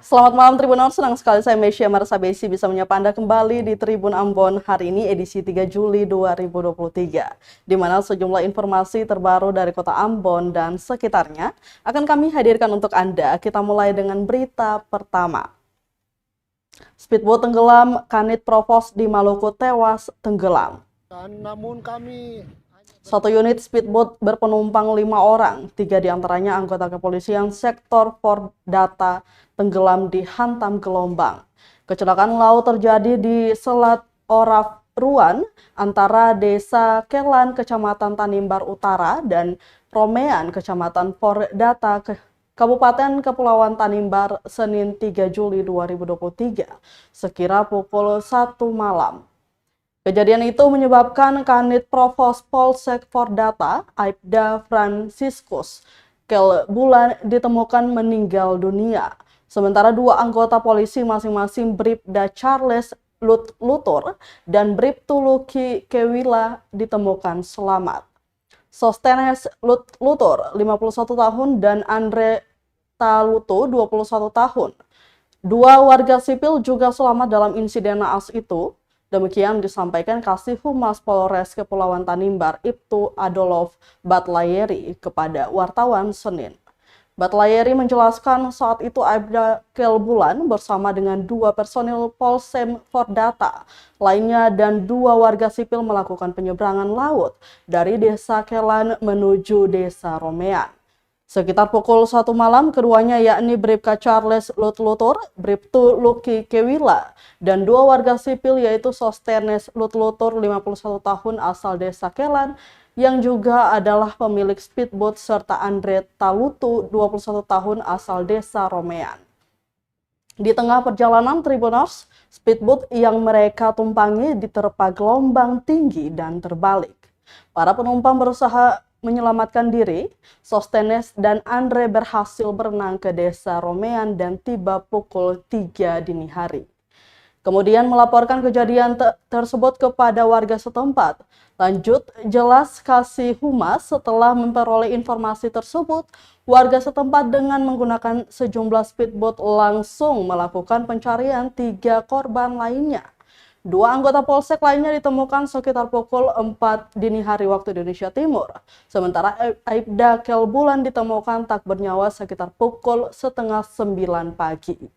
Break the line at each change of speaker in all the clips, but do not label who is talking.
Selamat malam Tribuners, senang sekali saya Mesya Marsabesi bisa menyapa Anda kembali di Tribun Ambon hari ini edisi 3 Juli 2023, di mana sejumlah informasi terbaru dari kota Ambon dan sekitarnya akan kami hadirkan untuk Anda. Kita mulai dengan berita pertama. Speedboat tenggelam, Kanit Provos di Maluku tewas tenggelam.
Namun kami
Satu unit speedboat berpenumpang 5 orang, 3 diantaranya anggota kepolisian sektor Pordata tenggelam dihantam gelombang. Kecelakaan laut terjadi di Selat Oraf Ruan antara Desa Kelan, Kecamatan Tanimbar Utara dan Romean, Kecamatan Pordata, Kabupaten Kepulauan Tanimbar, Senin 3 Juli 2023, sekira pukul 1 malam. Kejadian itu menyebabkan Kanit Provos Polsek Pordata, Aibda Franciscus Kelbulan ditemukan meninggal dunia. Sementara 2 anggota polisi masing-masing Bribda Charles Lutur dan Bribtu Luki Kewila ditemukan selamat. Sostenes Lutur, 51 tahun, dan Andre Talutu, 21 tahun. 2 warga sipil juga selamat dalam insiden naas itu. Demikian disampaikan Kasih Humas Polres Kepulauan Tanimbar, Ibtu Adolf Batlayeri kepada wartawan Senin. Batlayeri menjelaskan saat itu Aibda Kelbulan bersama dengan 2 personil Polsem Pordata lainnya dan 2 warga sipil melakukan penyeberangan laut dari Desa Kelan menuju Desa Romean. Sekitar pukul 1 malam, keduanya yakni Bribka Charles Lutur, Bribtu Luki Kewila, dan 2 warga sipil yaitu Sostenes Lutur 51 tahun asal Desa Kelan, yang juga adalah pemilik speedboat, serta Andre Talutu 21 tahun asal Desa Romean. Di tengah perjalanan Tribuners, speedboat yang mereka tumpangi diterpa gelombang tinggi dan terbalik. Para penumpang berusaha menyelamatkan diri. Sostenes dan Andre berhasil berenang ke Desa Romean dan tiba pukul 3 dini hari. Kemudian melaporkan kejadian tersebut kepada warga setempat. Lanjut, jelas Kasih Humas setelah memperoleh informasi tersebut, warga setempat dengan menggunakan sejumlah speedboat langsung melakukan pencarian 3 korban lainnya. 2 anggota polsek lainnya ditemukan sekitar pukul 4 dini hari waktu Indonesia Timur. Sementara Aibda Kelbulan ditemukan tak bernyawa sekitar pukul setengah 9 pagi.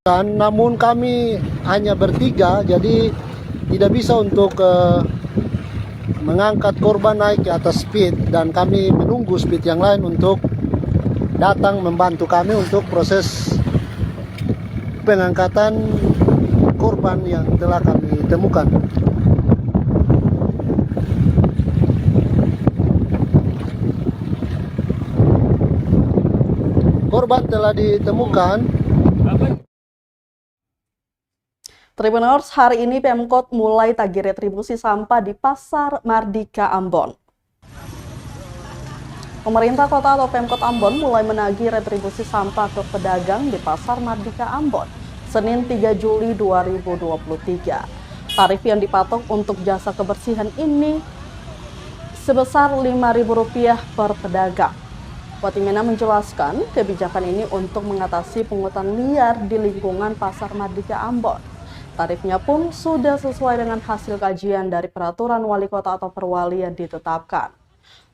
namun kami hanya bertiga, jadi tidak bisa untuk mengangkat korban naik ke atas speed, dan kami menunggu speed yang lain untuk datang membantu kami untuk proses pengangkatan korban yang telah kami temukan. Korban telah ditemukan.
Tribuners, hari ini Pemkot mulai tagih retribusi sampah di Pasar Mardika Ambon. Pemerintah kota atau Pemkot Ambon mulai menagih retribusi sampah ke pedagang di Pasar Mardika Ambon, Senin 3 Juli 2023. Tarif yang dipatok untuk jasa kebersihan ini sebesar Rp5.000 per pedagang. Watimena menjelaskan kebijakan ini untuk mengatasi pungutan liar di lingkungan Pasar Mardika Ambon. Tarifnya pun sudah sesuai dengan hasil kajian dari peraturan wali kota atau perwali yang ditetapkan.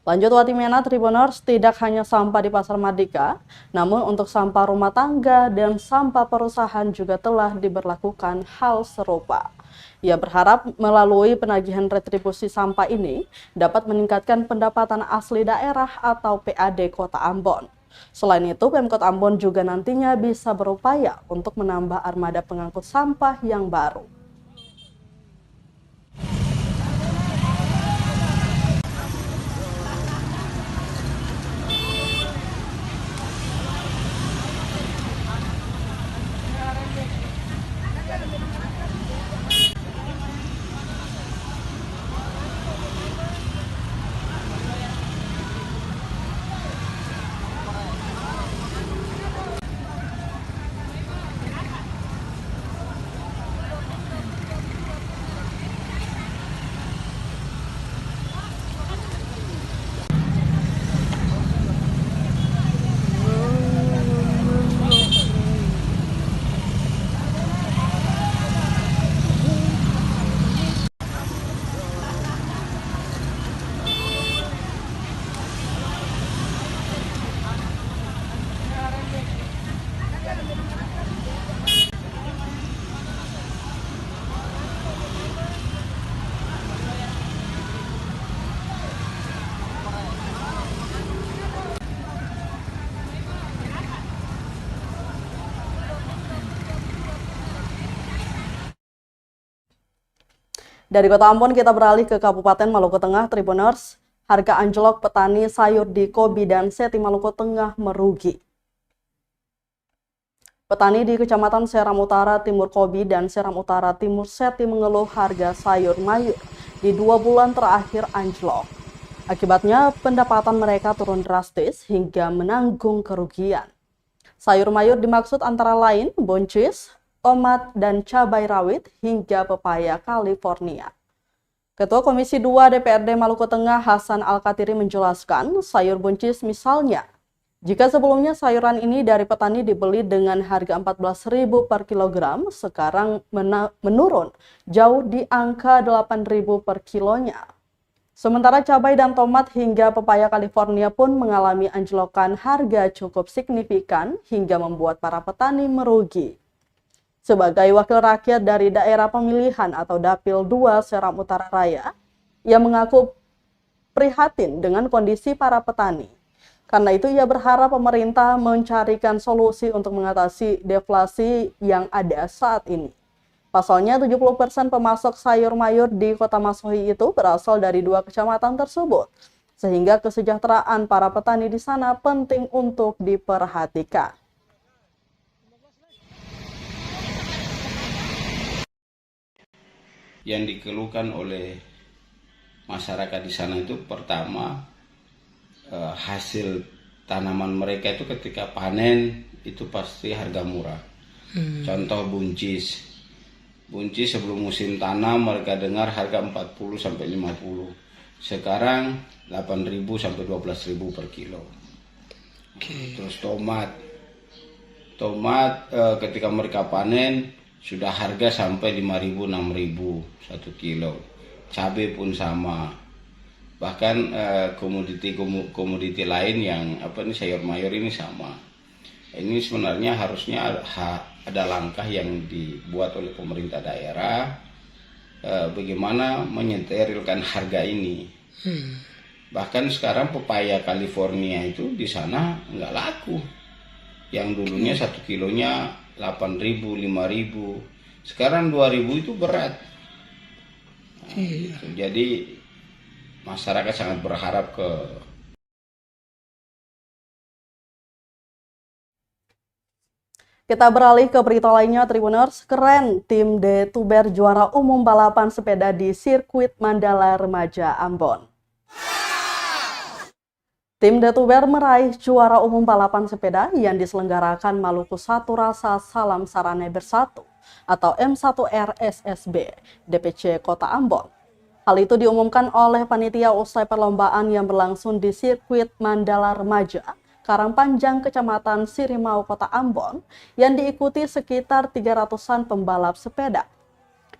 Lanjut Watimena, Tribuners, tidak hanya sampah di Pasar Mardika, namun untuk sampah rumah tangga dan sampah perusahaan juga telah diberlakukan hal serupa. Ia berharap melalui penagihan retribusi sampah ini dapat meningkatkan pendapatan asli daerah atau PAD Kota Ambon. Selain itu, Pemkot Ambon juga nantinya bisa berupaya untuk menambah armada pengangkut sampah yang baru. Dari Kota Ambon kita beralih ke Kabupaten Maluku Tengah, Tribuners. Harga anjlok petani sayur di Kobi dan Seti Maluku Tengah merugi. Petani di Kecamatan Seram Utara Timur Kobi dan Seram Utara Timur Seti mengeluh harga sayur mayur di 2 bulan terakhir anjlok. Akibatnya pendapatan mereka turun drastis hingga menanggung kerugian. Sayur mayur dimaksud antara lain buncis, tomat, dan cabai rawit hingga pepaya California. Ketua Komisi 2 DPRD Maluku Tengah Hasan Al-Katiri menjelaskan sayur buncis misalnya, jika sebelumnya sayuran ini dari petani dibeli dengan harga Rp14.000 per kilogram, sekarang menurun jauh di angka Rp8.000 per kilonya. Sementara cabai dan tomat hingga pepaya California pun mengalami anjlokan harga cukup signifikan hingga membuat para petani merugi. Sebagai wakil rakyat dari daerah pemilihan atau Dapil 2 Seram Utara Raya, ia mengaku prihatin dengan kondisi para petani. Karena itu ia berharap pemerintah mencarikan solusi untuk mengatasi deflasi yang ada saat ini. Pasalnya 70% pemasok sayur mayur di Kota Masohi itu berasal dari 2 kecamatan tersebut. Sehingga kesejahteraan para petani di sana penting untuk diperhatikan.
Yang dikeluhkan oleh masyarakat di sana itu pertama hasil tanaman mereka itu ketika panen itu pasti harga murah. Contoh buncis sebelum musim tanam mereka dengar harga 40 sampai 50. Sekarang 8.000 sampai 12.000 per kilo. Terus tomat ketika mereka panen sudah harga sampai 5.000, 6.000 1 kilo. Cabai pun sama. Bahkan komoditi lain yang sayur mayur ini sama. Ini sebenarnya harusnya ada langkah yang dibuat oleh pemerintah daerah bagaimana menyeterilkan harga ini. Bahkan sekarang pepaya California itu di sana nggak laku. Yang dulunya 1 kilonya 8.000, 5.000, sekarang 2.000 itu berat. Gitu. Jadi masyarakat sangat berharap ke.
Kita beralih ke berita lainnya, Tribuners. Keren, tim DeTuber juara umum balapan sepeda di sirkuit Mandala Remaja Ambon. Tim DeTuber meraih juara umum balapan sepeda yang diselenggarakan Maluku Satu Rasa Salam Sarane Bersatu atau M1R-SSB DPC Kota Ambon. Hal itu diumumkan oleh panitia usai perlombaan yang berlangsung di sirkuit Mandala Remaja, Karangpanjang, Kecamatan Sirimau, Kota Ambon, yang diikuti sekitar 300-an pembalap sepeda.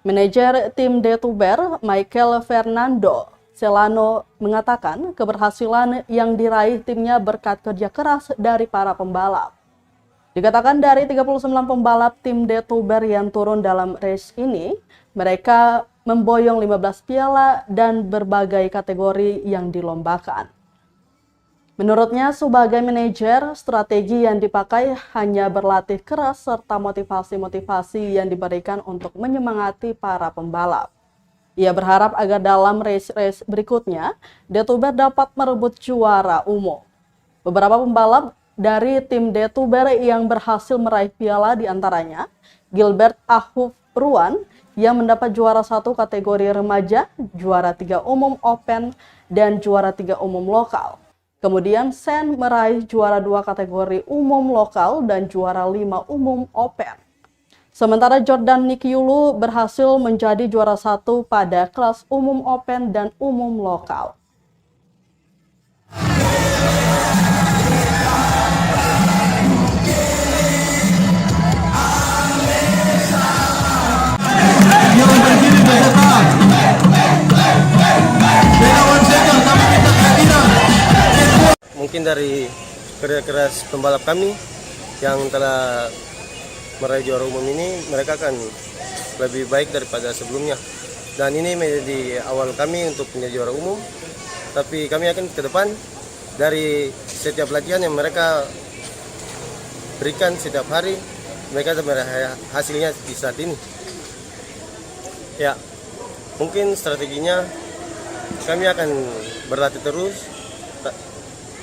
Manajer tim DeTuber, Michael Fernando Celano, mengatakan keberhasilan yang diraih timnya berkat kerja keras dari para pembalap. Dikatakan dari 39 pembalap tim DeTuber yang turun dalam race ini, mereka memboyong 15 piala dan berbagai kategori yang dilombakan. Menurutnya, sebagai manajer, strategi yang dipakai hanya berlatih keras serta motivasi-motivasi yang diberikan untuk menyemangati para pembalap. Ia berharap agar dalam race-race berikutnya, DeTuber dapat merebut juara umum. Beberapa pembalap dari tim DeTuber yang berhasil meraih piala diantaranya Gilbert Ahuf Ruan yang mendapat juara 1 kategori remaja, juara 3 umum open, dan juara 3 umum lokal. Kemudian Sen meraih juara 2 kategori umum lokal dan juara 5 umum open. Sementara Jordan Nikiulu berhasil menjadi juara 1 pada kelas umum open dan umum lokal.
Mungkin dari kerja keras pembalap kami yang telah meraih juara umum ini mereka akan lebih baik daripada sebelumnya. Dan ini menjadi awal kami untuk menjadi juara umum. Tapi kami yakin ke depan dari setiap latihan yang mereka berikan setiap hari, mereka akan meraih hasilnya di saat ini. Ya, mungkin strateginya kami akan berlatih terus.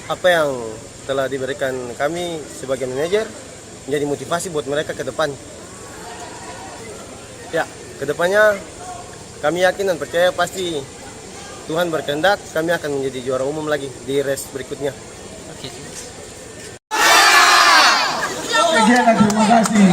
Apa yang telah diberikan kami sebagai manajer menjadi motivasi buat mereka ke depan. Ya, ke depannya kami yakin dan percaya pasti Tuhan berkehendak kami akan menjadi juara umum lagi di race berikutnya.
Oke.
Terima kasih.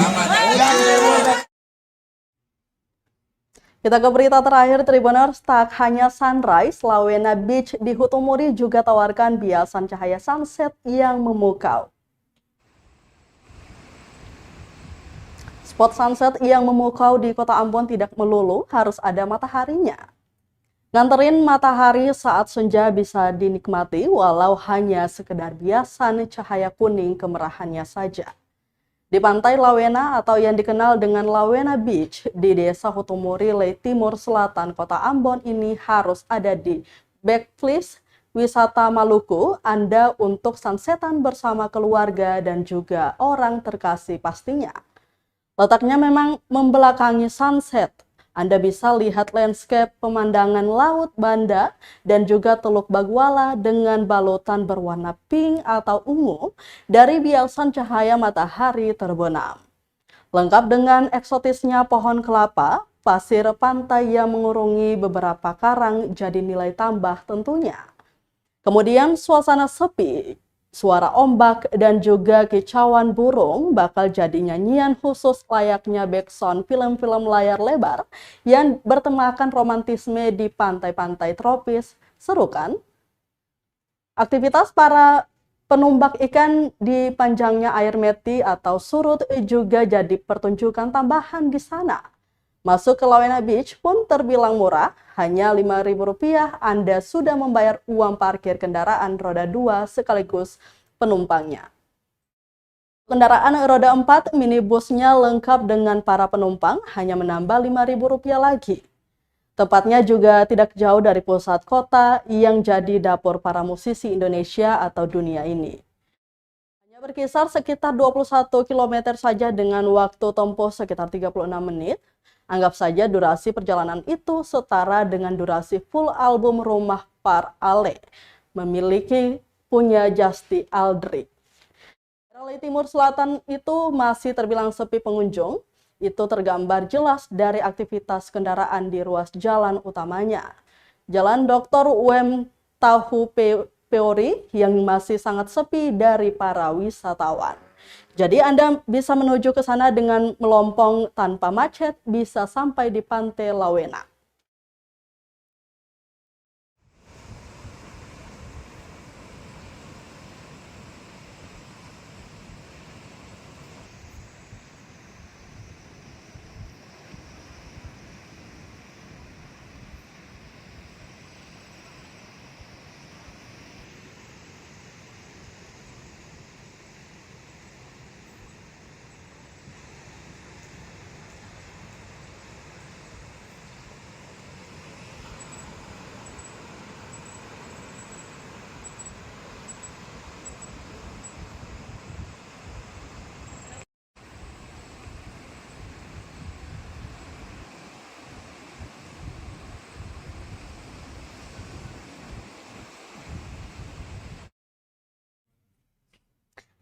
Kita ke berita terakhir, Tribuners, tak hanya sunrise, Lawena Beach di Hutumuri juga tawarkan biasan cahaya sunset yang memukau. Spot sunset yang memukau di Kota Ambon tidak melulu harus ada mataharinya. Nganterin matahari saat senja bisa dinikmati walau hanya sekedar biasan cahaya kuning kemerahannya saja. Di pantai Lawena atau yang dikenal dengan Lawena Beach di Desa Hutumuri, Timur Selatan Kota Ambon ini harus ada di backlist wisata Maluku Anda untuk sunsetan bersama keluarga dan juga orang terkasih pastinya. Letaknya memang membelakangi sunset. Anda bisa lihat landscape pemandangan Laut Banda dan juga Teluk Bagwala dengan balutan berwarna pink atau ungu dari biasan cahaya matahari terbenam. Lengkap dengan eksotisnya pohon kelapa, pasir pantai yang mengurungi beberapa karang jadi nilai tambah tentunya. Kemudian suasana sepi, suara ombak dan juga kicauan burung bakal jadi nyanyian khusus layaknya backsound film-film layar lebar yang bertemakan romantisme di pantai-pantai tropis. Seru kan? Aktivitas para penumbak ikan di panjangnya air meti atau surut juga jadi pertunjukan tambahan di sana. Masuk ke Lawena Beach pun terbilang murah, hanya Rp5.000 Anda sudah membayar uang parkir kendaraan roda 2 sekaligus penumpangnya. Kendaraan roda 4 minibusnya lengkap dengan para penumpang hanya menambah Rp5.000 lagi. Tepatnya juga tidak jauh dari pusat kota yang jadi dapur para musisi Indonesia atau dunia ini. Hanya berkisar sekitar 21 km saja dengan waktu tempuh sekitar 36 menit. Anggap saja durasi perjalanan itu setara dengan durasi full album Rumah Par Ale memiliki punya Justy Aldrich. Daerah Timur Selatan itu masih terbilang sepi pengunjung. Itu tergambar jelas dari aktivitas kendaraan di ruas jalan utamanya. Jalan Dr. UM Tahu Peori yang masih sangat sepi dari para wisatawan. Jadi Anda bisa menuju ke sana dengan melompong tanpa macet, bisa sampai di Pantai Lawena.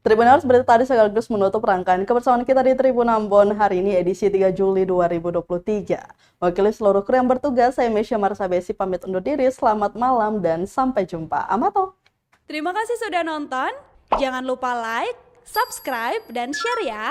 Tribuners, berita tadi sekaligus menutup rangkaian kebersamaan kita di Tribun Ambon hari ini edisi 3 Juli 2023. Wakili seluruh kru yang bertugas, saya Mesya Marsabesi pamit undur diri. Selamat malam dan sampai jumpa. Amato.
Terima kasih sudah nonton. Jangan lupa like, subscribe, dan share ya.